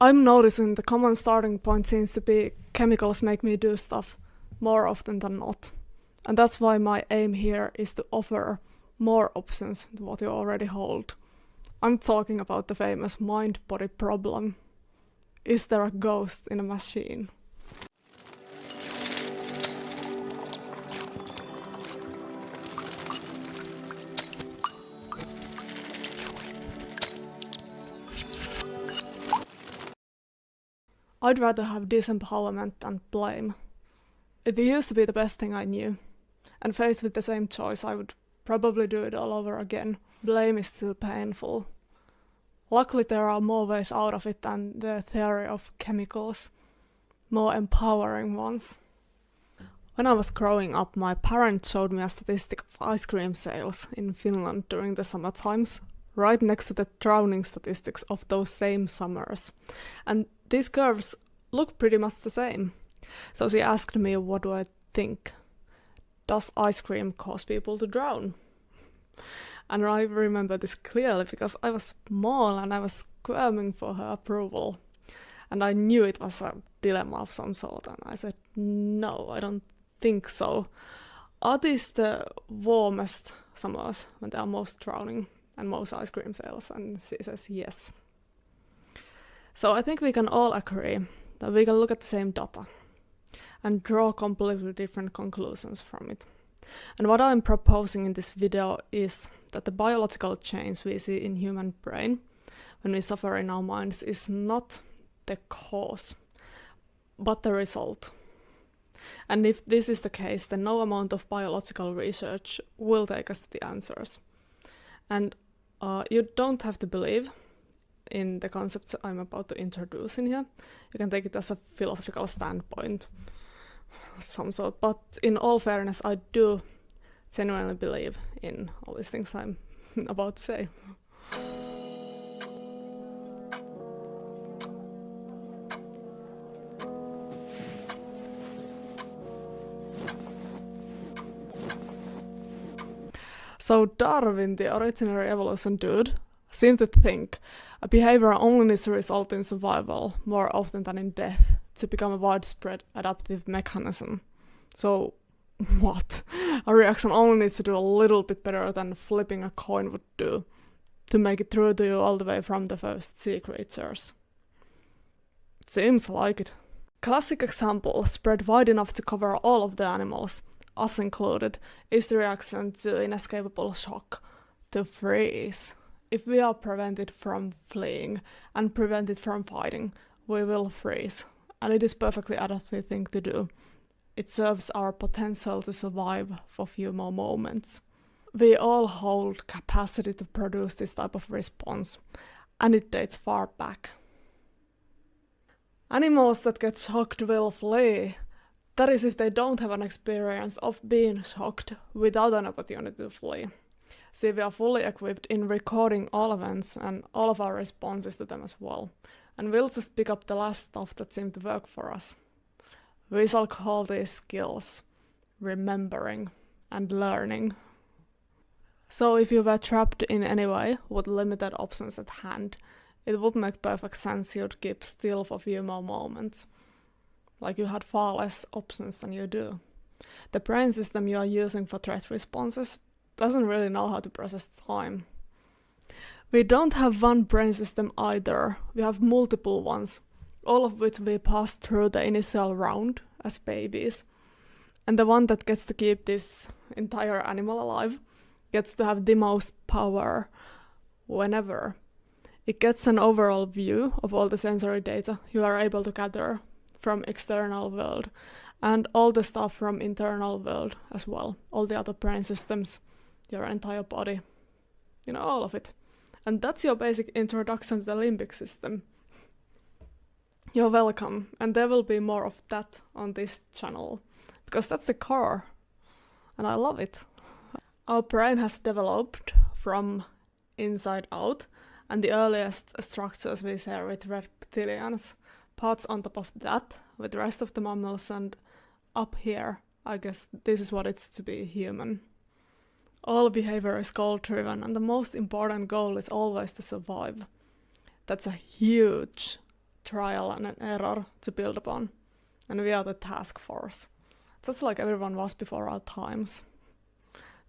I'm noticing the common starting point seems to be chemicals make me do stuff more often than not. And that's why my aim here is to offer more options to what you already hold. I'm talking about the famous mind-body problem. Is there a ghost in a machine? I'd rather have disempowerment than blame. It used to be the best thing I knew, and faced with the same choice I would probably do it all over again. Blame is still painful. Luckily there are more ways out of it than the theory of chemicals, more empowering ones. When I was growing up, my parents showed me a statistic of ice cream sales in Finland during the summer times, right next to the drowning statistics of those same summers. And these curves look pretty much the same. So she asked me, what do I think? Does ice cream cause people to drown? And I remember this clearly because I was small and I was squirming for her approval. And I knew it was a dilemma of some sort. And I said, no, I don't think so. Are these the warmest summers when there are most drowning and most ice cream sales? And she says yes. So I think we can all agree that we can look at the same data and draw completely different conclusions from it. And what I'm proposing in this video is that the biological change we see in human brain when we suffer in our minds is not the cause, but the result. And if this is the case, then no amount of biological research will take us to the answers. And you don't have to believe in the concepts I'm about to introduce in here. You can take it as a philosophical standpoint of some sort, but in all fairness, I do genuinely believe in all these things I'm about to say. So Darwin, the original evolution dude, seemed to think a behavior only needs to result in survival more often than in death to become a widespread adaptive mechanism. So what? A reaction only needs to do a little bit better than flipping a coin would do to make it through to you all the way from the first sea creatures. It seems like it. Classic example, spread wide enough to cover all of the animals, us included, is the reaction to inescapable shock, to freeze. If we are prevented from fleeing and prevented from fighting, we will freeze. And it is perfectly adaptive thing to do. It serves our potential to survive for a few more moments. We all hold capacity to produce this type of response, and it dates far back. Animals that get shocked will flee. That is if they don't have an experience of being shocked without an opportunity to flee. See, we are fully equipped in recording all events and all of our responses to them as well. And we'll just pick up the last stuff that seemed to work for us. We shall call these skills remembering and learning. So if you were trapped in any way with limited options at hand, it would make perfect sense you'd keep still for a few more moments. Like you had far less options than you do. The brain system you are using for threat responses doesn't really know how to process time. We don't have one brain system either, we have multiple ones, all of which we pass through the initial round as babies. And the one that gets to keep this entire animal alive gets to have the most power whenever. It gets an overall view of all the sensory data you are able to gather from external world and all the stuff from internal world as well, all the other brain systems, your entire body, all of it. And that's your basic introduction to the limbic system. You're welcome, and there will be more of that on this channel, because that's the core, and I love it. Our brain has developed from inside out, and the earliest structures we share with reptilians, parts on top of that with the rest of the mammals, and up here, I guess this is what it's to be human. All behavior is goal-driven, and the most important goal is always to survive. That's a huge trial and an error to build upon. And we are the task force. Just like everyone was before our times.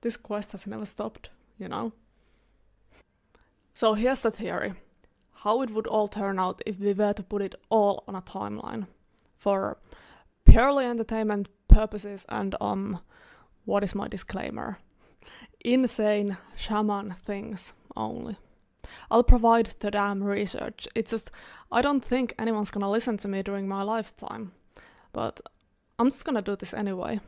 This quest has never stopped, you know? So here's the theory. How it would all turn out if we were to put it all on a timeline. For purely entertainment purposes and what is my disclaimer? Insane shaman things only. I'll provide the damn research. It's just, I don't think anyone's gonna listen to me during my lifetime. But I'm just gonna do this anyway.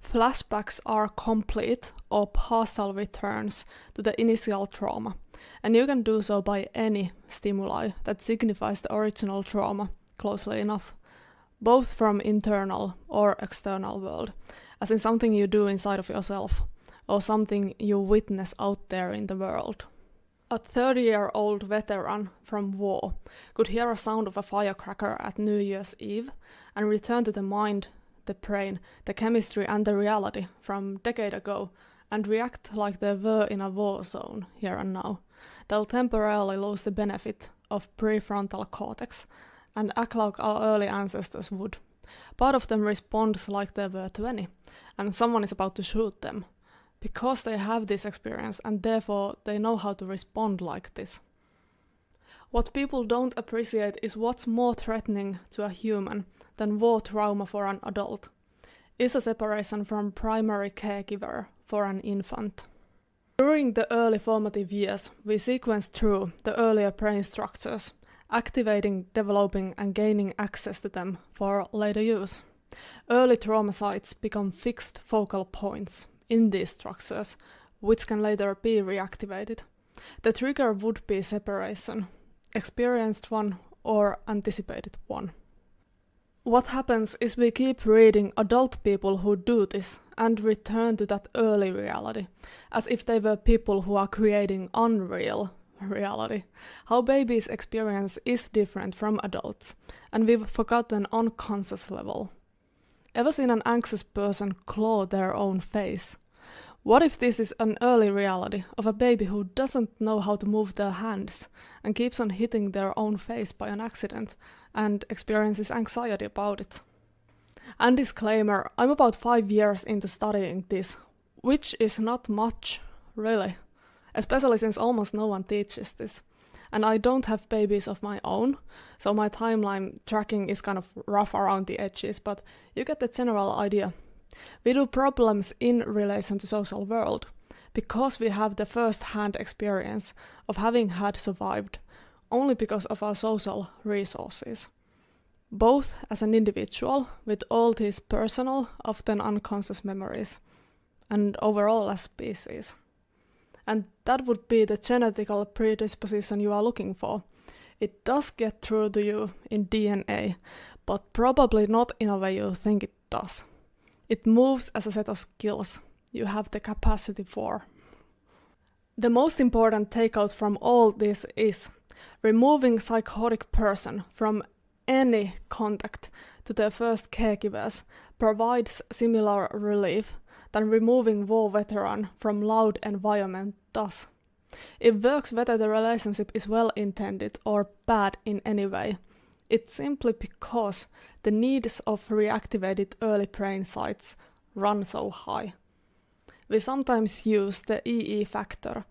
Flashbacks are complete or partial returns to the initial trauma, and you can do so by any stimuli that signifies the original trauma closely enough, both from internal or external world, as in something you do inside of yourself, or something you witness out there in the world. A 30-year-old veteran from war could hear a sound of a firecracker at New Year's Eve and return to the mind, the brain, the chemistry and the reality from a decade ago and react like they were in a war zone here and now. They'll temporarily lose the benefit of prefrontal cortex and act like our early ancestors would. Part of them responds like they were 20 and someone is about to shoot them, because they have this experience and therefore they know how to respond like this. What people don't appreciate is what's more threatening to a human than war trauma for an adult is a separation from primary caregiver for an infant. During the early formative years, we sequence through the earlier brain structures, activating, developing and gaining access to them for later use. Early trauma sites become fixed focal points in these structures, which can later be reactivated. The trigger would be separation, experienced one or anticipated one. What happens is we keep reading adult people who do this and return to that early reality, as if they were people who are creating unreal reality. How babies' experience is different from adults, and we've forgotten unconscious level. Ever seen an anxious person claw their own face? What if this is an early reality of a baby who doesn't know how to move their hands and keeps on hitting their own face by an accident and experiences anxiety about it? And disclaimer, I'm about 5 years into studying this, which is not much, really, especially since almost no one teaches this. And I don't have babies of my own, so my timeline tracking is kind of rough around the edges, but you get the general idea. We do problems in relation to social world, because we have the first-hand experience of having had survived, only because of our social resources. Both as an individual, with all these personal, often unconscious memories, and overall as species. And that would be the genetical predisposition you are looking for. It does get through to you in DNA, but probably not in a way you think it does. It moves as a set of skills you have the capacity for. The most important takeout from all this is removing psychotic person from any contact to their first caregivers provides similar relief than removing war veteran from loud environment does. It works whether the relationship is well intended or bad in any way. It's simply because the needs of reactivated early brain sites run so high. We sometimes use the EE factor,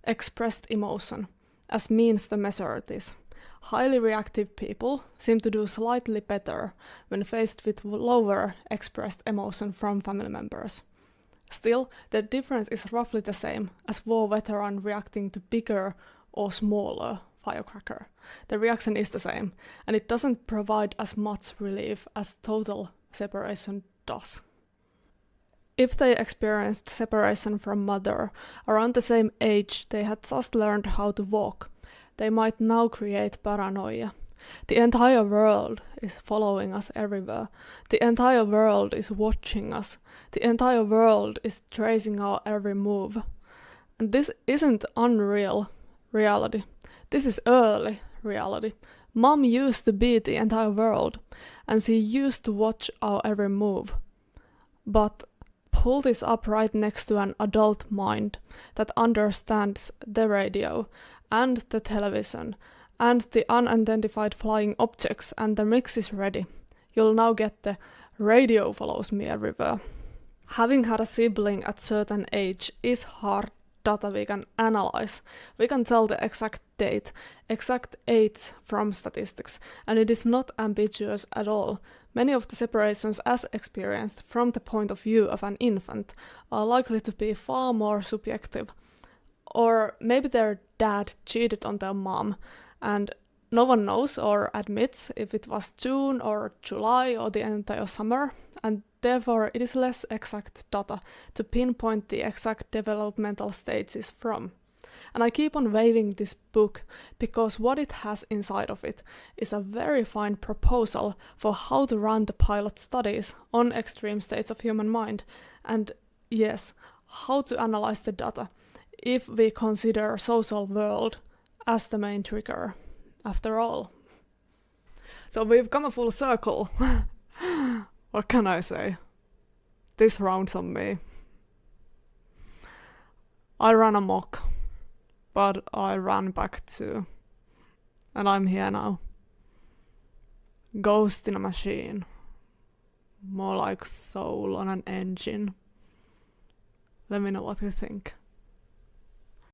expressed emotion, as means to measure this. Highly reactive people seem to do slightly better when faced with lower expressed emotion from family members. Still, the difference is roughly the same as war veteran reacting to bigger or smaller firecracker. The reaction is the same, and it doesn't provide as much relief as total separation does. If they experienced separation from mother around the same age they had just learned how to walk, they might now create paranoia. The entire world is following us everywhere. The entire world is watching us. The entire world is tracing our every move. And this isn't unreal reality. This is early reality. Mom used to be the entire world, and she used to watch our every move. But pull this up right next to an adult mind that understands the radio and the television and the unidentified flying objects, and the mix is ready. You'll now get the radio follows me everywhere. Having had a sibling at certain age is hard data we can analyze. We can tell the exact date, exact age from statistics, and it is not ambiguous at all. Many of the separations as experienced from the point of view of an infant are likely to be far more subjective. Or maybe their dad cheated on their mom, and no one knows or admits if it was June or July or the entire summer, and therefore it is less exact data to pinpoint the exact developmental stages from. And I keep on waving this book because what it has inside of it is a very fine proposal for how to run the pilot studies on extreme states of human mind, and yes, how to analyze the data if we consider social world as the main trigger, after all. So we've come a full circle. What can I say? This rounds on me. I ran amok, but I ran back too. And I'm here now. Ghost in a machine. More like soul on an engine. Let me know what you think.